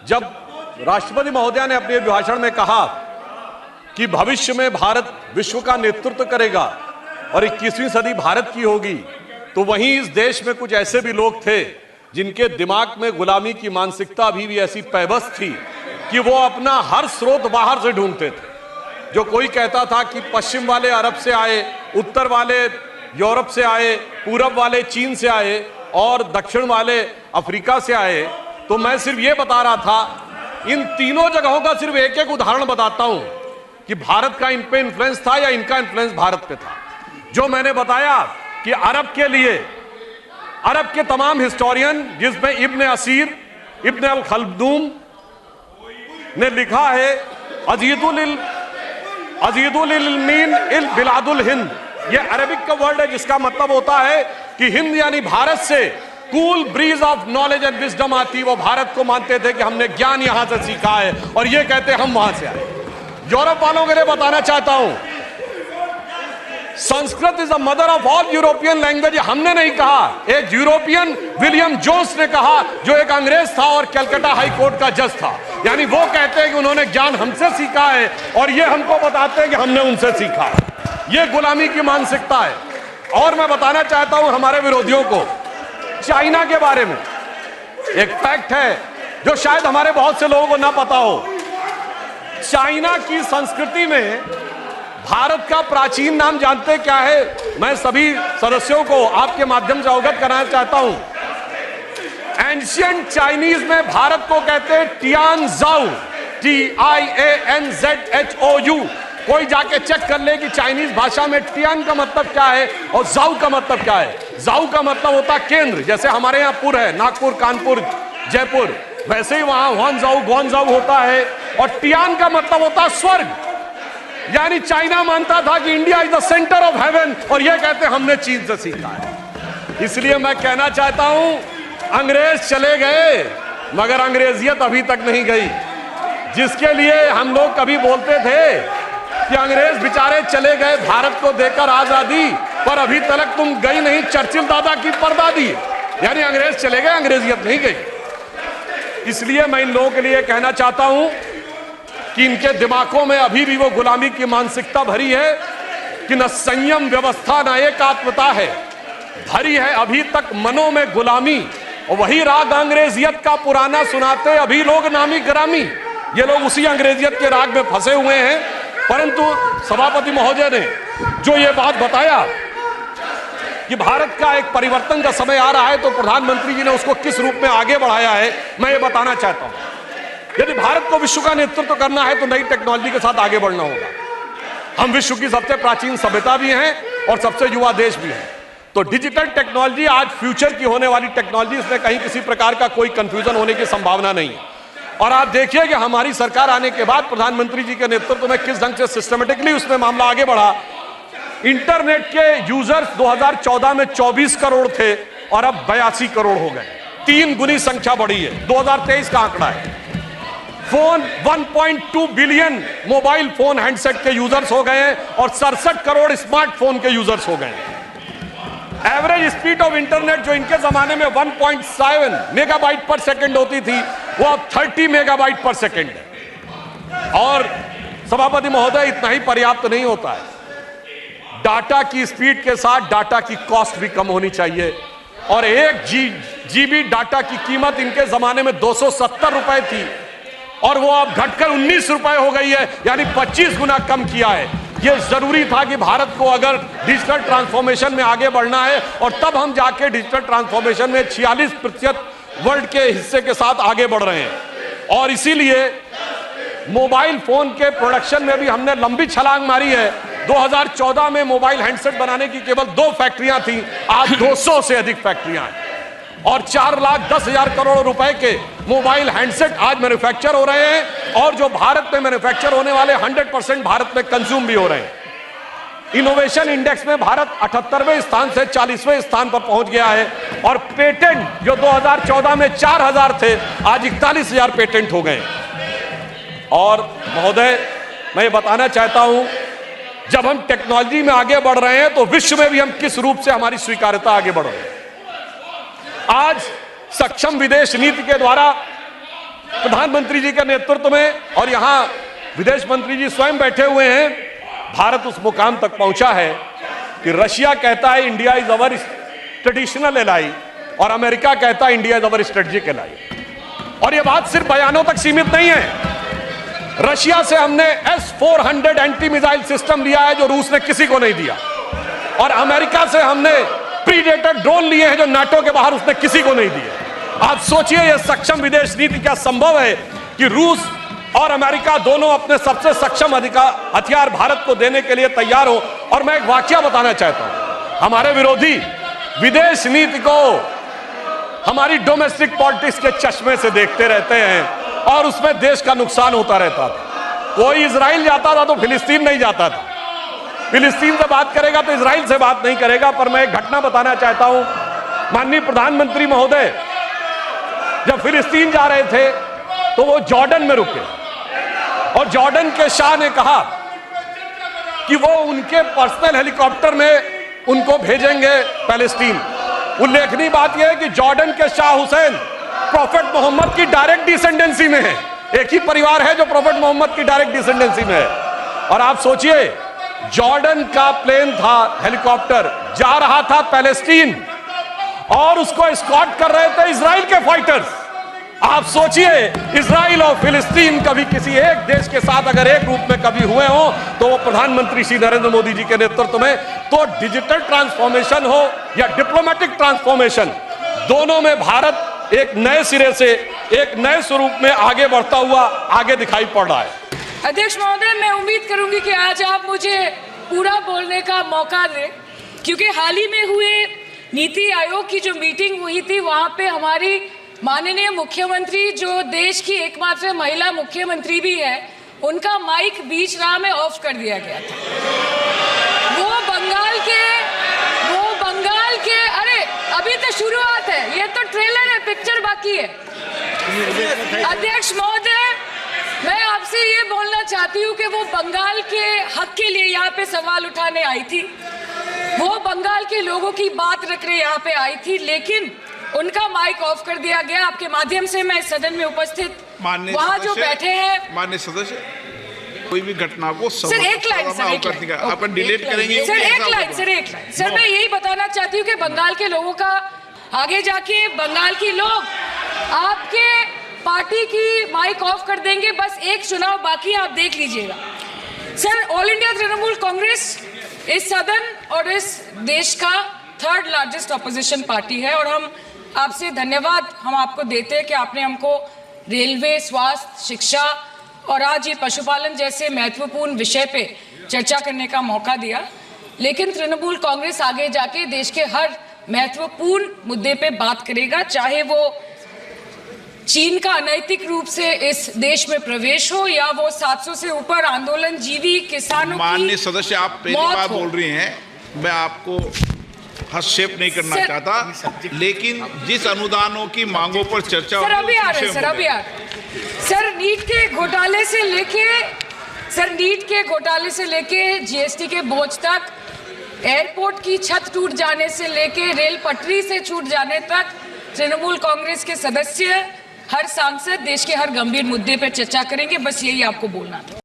जब राष्ट्रपति महोदया ने अपने भाषण में कहा कि भविष्य में भारत विश्व का नेतृत्व करेगा और 21वीं सदी भारत की होगी, तो वहीं इस देश में कुछ ऐसे भी लोग थे जिनके दिमाग में गुलामी की मानसिकता अभी भी ऐसी पैबस थी कि वो अपना हर स्रोत बाहर से ढूंढते थे। जो कोई कहता था कि पश्चिम वाले अरब से आए, उत्तर वाले यूरोप से आए, पूरब वाले चीन से आए और दक्षिण वाले अफ्रीका से आए, तो मैं सिर्फ ये बता रहा था, इन तीनों जगहों का सिर्फ एक एक उदाहरण बताता हूं कि भारत का इन पे इन्फ्लुएंस था या इनका इन्फ्लुएंस भारत पे था। जो मैंने बताया कि अरब के लिए अरब के तमाम हिस्टोरियन, जिसमें इब्न असीर, इब्न अल खल्दूम ने लिखा है अजीदुल इल्मीन इल बिलादुल हिंद, ये अरबिक का वर्ड है जिसका मतलब होता है कि हिंद यानी भारत से cool bridge of knowledge and wisdom आती। वो भारत को मानते थे कि हमने ज्ञान यहां से सीखा है और ये कहते हम वहां से आए। यूरोप वालों के लिए बताना चाहता हूं, Sanskrit is the mother of all European language. हमने नहीं कहा, एक यूरोपियन विलियम जोन्स ने कहा, जो एक अंग्रेज था और कलकत्ता हाई कोर्ट का जज था। यानी वो कहते हैं कि उन्होंने ज्ञान हमसे सीखा है और ये हमको बताते हैं कि हमने उनसे सीखा। ये गुलामी की मानसिकता है। और मैं बताना चाहता हूं हमारे विरोधियों को चाइना के बारे में एक फैक्ट है जो शायद हमारे बहुत से लोगों को ना पता हो। चाइना की संस्कृति में भारत का प्राचीन नाम जानते क्या है? मैं सभी सदस्यों को आपके माध्यम से अवगत कराना चाहता हूं। एंशिएंट चाइनीज में भारत को कहते हैं टियानजाओ, TIANZHOU। कोई जाके चेक कर ले कि चाइनीज भाषा में टियान का मतलब क्या है और जाऊ का मतलब क्या है। जाऊ का मतलब होता केंद्र, जैसे हमारे यहाँ पुर है, नागपुर, कानपुर, जयपुर, वैसे ही वहां हुआनजाऊ, ग्वानजाऊ होता है। और टियान का मतलब होता स्वर्ग। यानी चाइना मानता था कि India is the centre of haven और यह कहते हमने चीन से सीखा है। इसलिए मैं कहना चाहता हूं, अंग्रेज चले गए मगर अंग्रेजियत अभी तक नहीं गई। जिसके लिए हम लोग कभी बोलते थे कि अंग्रेज बेचारे चले गए भारत को देकर आजादी, पर अभी तक तुम गई नहीं चर्चिल दादा की परदादी। यानी अंग्रेज चले गए, अंग्रेजियत नहीं गई। इसलिए मैं इन लोगों के लिए कहना चाहता हूं कि इनके दिमागों में अभी भी वो गुलामी की मानसिकता भरी है कि न संयम व्यवस्था न एकात्मता है, भरी है अभी तक मनों में गुलामी। और वही राग अंग्रेजियत का पुराना सुनाते अभी लोग नामी ग्रामी। ये लोग उसी अंग्रेजियत के राग में फंसे हुए हैं। परंतु सभापति महोदय ने जो ये बात बताया कि भारत का एक परिवर्तन का समय आ रहा है, तो प्रधानमंत्री जी ने उसको किस रूप में आगे बढ़ाया है, मैं ये बताना चाहता हूं। यदि भारत को विश्व का नेतृत्व करना है तो नई टेक्नोलॉजी के साथ आगे बढ़ना होगा। हम विश्व की सबसे प्राचीन सभ्यता भी हैं और सबसे युवा देश भी हैं। तो डिजिटल टेक्नोलॉजी आज फ्यूचर की होने वाली टेक्नोलॉजी, इसमें कहीं किसी प्रकार का कोई कंफ्यूजन होने की संभावना नहीं है। और आप देखिए कि हमारी सरकार आने के बाद प्रधानमंत्री जी के नेतृत्व में किस ढंग से सिस्टमेटिकली उसमें मामला आगे बढ़ा। इंटरनेट के यूजर्स 2014 में 24 करोड़ थे और अब 82 करोड़ हो गए, 3 गुनी संख्या बढ़ी है। 2023 का आंकड़ा है। Phone 1.2 billion mobile phone handset के यूजर्स हो गए हैं और 67 करोड़ स्मार्टफोन के यूजर्स हो गए हैं। एवरेज स्पीड ऑफ इंटरनेट जो इनके जमाने में 1.7 मेगाबाइट पर सेकंड होती थी, वो अब 30 मेगाबाइट पर सेकंड है। और सभापति महोदय, इतना ही पर्याप्त नहीं होता है। डाटा की स्पीड के साथ डाटा की कॉस्ट भी कम होनी चाहिए। और 1 GB डाटा की कीमत इनके जमाने में 270 रुपए थी और वो अब घटकर 19 रुपए हो गई है, यानी 25 गुना कम किया है। ये जरूरी था कि भारत को अगर डिजिटल ट्रांसफॉर्मेशन में आगे बढ़ना है, और तब हम जाके डिजिटल ट्रांसफॉर्मेशन में 46% वर्ल्ड के हिस्से के साथ आगे बढ़ रहे हैं। और इसीलिए मोबाइल फोन के प्रोडक्शन में भी हमने लंबी छलांग मारी है। 2014 में मोबाइल हैंडसेट बनाने की केवल 2 फैक्ट्रियां थी, आज 200 से अधिक फैक्ट्रियां हैं और 4,10,000 करोड़ रुपए के मोबाइल हैंडसेट आज मैन्युफैक्चर हो रहे हैं। और जो भारत में मैन्युफैक्चर होने वाले 100% भारत में कंज्यूम भी हो रहे हैं। इनोवेशन इंडेक्स में भारत 78वें स्थान से 40वें स्थान पर पहुंच गया है। और पेटेंट जो 2014 में 4,000 थे, आज 41,000 पेटेंट हो गए। और महोदय, मैं ये बताना चाहता हूं, जब हम टेक्नोलॉजी में आगे बढ़ रहे हैं तो विश्व में भी हम किस रूप से हमारी स्वीकार्यता आगे बढ़ रही है। आज सक्षम विदेश नीति के द्वारा प्रधानमंत्री जी के नेतृत्व में और यहां विदेश मंत्री जी स्वयं बैठे हुए हैं, भारत उस मुकाम तक पहुंचा है कि रशिया कहता है India is our traditional ally और अमेरिका कहता है India is our strategic ally. और यह बात सिर्फ बयानों तक सीमित नहीं है। रशिया से हमने S-400 एंटी मिसाइल सिस्टम लिया है जो रूस ने किसी को नहीं दिया, और अमेरिका से हमने प्रीडेटर ड्रोन लिए हैं जो नाटो के बाहर उसने किसी को नहीं दिए। आप सोचिए यह सक्षम विदेश नीति क्या संभव है कि रूस और अमेरिका दोनों अपने सबसे सक्षम हथियार भारत को देने के लिए तैयार हो। और मैं एक वाकया बताना चाहता हूं, हमारे विरोधी विदेश नीति को हमारी डोमेस्टिक पॉलिटिक्स के चश्मे से देखते रहते हैं और उसमें देश का नुकसान होता रहता था। कोई इजराइल जाता था तो फिलिस्तीन नहीं जाता था, फिलिस्तीन से बात करेगा तो इजराइल से बात नहीं करेगा। पर मैं एक घटना बताना चाहता हूं, माननीय प्रधानमंत्री महोदय जब फिलिस्तीन जा रहे थे तो वो जॉर्डन में रुके और जॉर्डन के शाह ने कहा कि वो उनके पर्सनल हेलीकॉप्टर में उनको भेजेंगे पैलेस्टीन। उल्लेखनीय बात यह है कि जॉर्डन के शाह हुसैन प्रोफेट मोहम्मद की डायरेक्ट डिसेंडेंसी में है, एक ही परिवार है जो प्रोफेट मोहम्मद की डायरेक्ट डिसेंडेंसी में है। और आप सोचिए जॉर्डन का प्लेन था, हेलीकॉप्टर जा रहा था पैलेस्टीन और उसको एस्कॉर्ट कर रहे थे इजराइल के फाइटर्स। आप सोचिए इजराइल और फिलिस्तीन कभी किसी एक देश के साथ अगर एक रूप में कभी हुए हो तो वो प्रधानमंत्री श्री नरेंद्र मोदी जी के नेतृत्व में। तो डिजिटल ट्रांसफॉर्मेशन हो या डिप्लोमेटिक ट्रांसफॉर्मेशन, दोनों में भारत एक नए सिरे से एक नए स्वरूप में आगे बढ़ता हुआ आगे दिखाई पड़ रहा है। अध्यक्ष महोदय, मैं उम्मीद करूंगी कि आज आप मुझे पूरा बोलने का मौका दें, क्योंकि हाल ही में हुए नीति आयोग की जो मीटिंग हुई थी वहां पे हमारी माननीय मुख्यमंत्री जो देश की एकमात्र महिला मुख्यमंत्री भी है, उनका माइक बीच राह में ऑफ कर दिया गया था। वो बंगाल के अरे अभी तो शुरुआत है, ये तो ट्रेलर है, पिक्चर बाकी है। अध्यक्ष महोदय, मैं आपसे ये बोलना चाहती हूँ कि वो बंगाल के हक के लिए यहाँ पे सवाल उठाने आई थी, वो बंगाल के लोगों की बात रख रहे यहाँ पे आई थी, लेकिन उनका माइक ऑफ कर दिया गया। आपके माध्यम से मैं सदन में उपस्थित वहाँ जो बैठे हैं माननीय सदस्य, कोई भी घटना को सर एक लाइन आप डिलीट करेंगे सर, एक लाइन सर मैं यही बताना चाहती हूँ कि बंगाल के लोगों का आगे जाके बंगाल की लोग आपके पार्टी की माइक ऑफ कर देंगे। बस एक चुनाव बाकी, आप देख लीजिएगा। Sir, all India Trinamool Congress इस सदन और इस देश का थर्ड लार्जेस्ट ऑपोजिशन पार्टी है और हम आपसे धन्यवाद हम आपको देते हैं कि आपने हमको रेलवे, स्वास्थ्य, शिक्षा और आज ये पशुपालन जैसे महत्वपूर्ण विषय पे चर्चा करने का मौका दिया। लेकिन तृणमूल कांग्रेस आगे जाके देश के हर महत्वपूर्ण मुद्दे पे बात करेगा, चाहे वो चीन का अनैतिक रूप से इस देश में प्रवेश हो या वो 700 से ऊपर आंदोलन जीवी किसानों की। माननीय सदस्य, आप पहली बार बोल रही हैं, मैं आपको हस्तक्षेप नहीं करना चाहता, लेकिन जिस अनुदानों की मांगों पर चर्चा सर अभी आ रहे हैं सर नीट के घोटाले से लेके जीएसटी के बोझ तक, एयरपोर्ट की छत टूट जाने से लेके रेल पटरी से छूट जाने तक तृणमूल कांग्रेस के सदस्य, हर सांसद देश के हर गंभीर मुद्दे पर चर्चा करेंगे। बस यही आपको बोलना था।